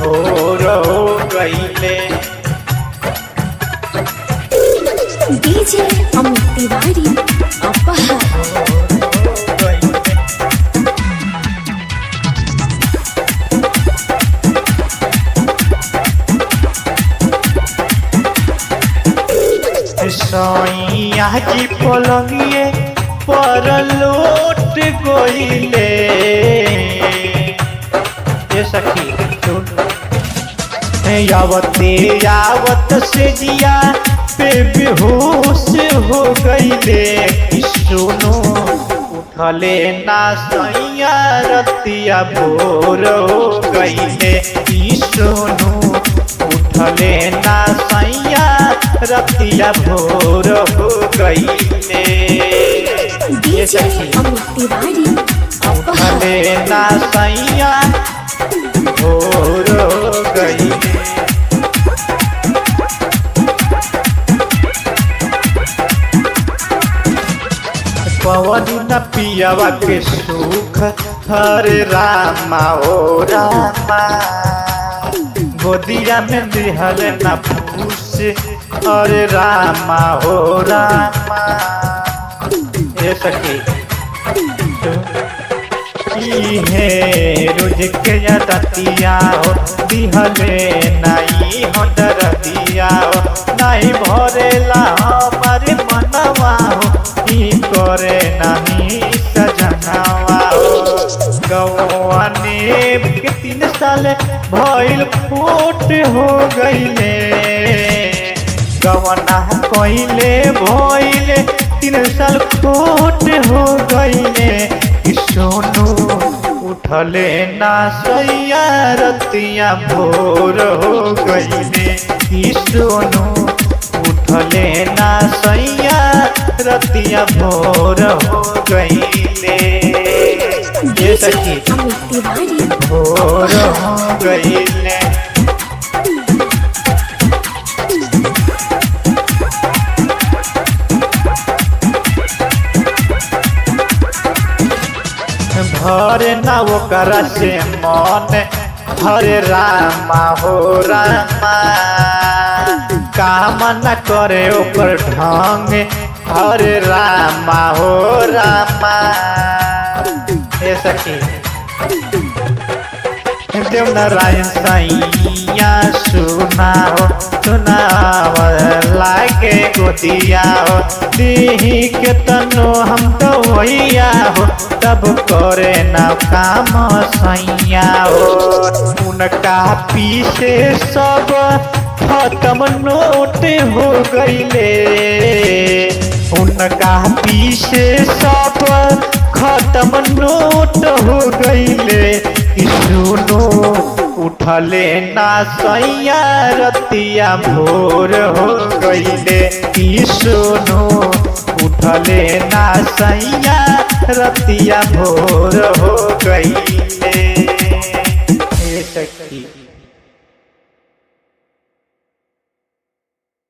भोर हो गईले। डीजे अमित तिवारी अपहर। सैया जी पलंगिए पर लौट गईले। ये सखी यावते यावत से जिया पे बेहोश हो गईले। सुनो उठले ना सैया रतिया भोर हो गईले। सुनो उठले ना सैया रतिया भोर हो गईले। डीजे अमित तिवारी अपहर। उठले ना सैया भोर हो गईले। पवन न पियावा के सुख हरे रामा ओ रामा। गोदिया में दिहल न पूछ अरे रामा हो रामा। ये सखी है रोज के दतिया हो दिहले नहीं हो दरदिया हो। नहीं भरेला हमारे मनवा हो करे नहीं सजनावा हो। गवाने के 3 साल भइल फूट हो गईले। गवना कइले भइले 3 साल फूट हो गईले। सोनू उठले ना सैया रतिया भोर हो गईले। सोनू उठले ना सैया रतिया भोर हो गईले। ये सखी भोर हो गईले। भरे ना ओकरा से मन हरे रामा हो रामा। काम न करे ओकर ढंग हरे रामा हो रामा। हे सखी देव नारायण सैया सुनाओ सुनाव लागे गोदिया हो। दीही के तनो हम तो वैया हो तब करे ना काम सैया हो। उनका पीछे सब खत्म नोट हो गईले। उनका पीछे सब खत्म नोट हो गईले। सुनो उठले ना सैया रतिया भोर हो गईले। सुनो उठले ना सैया रतिया भोर हो गईले।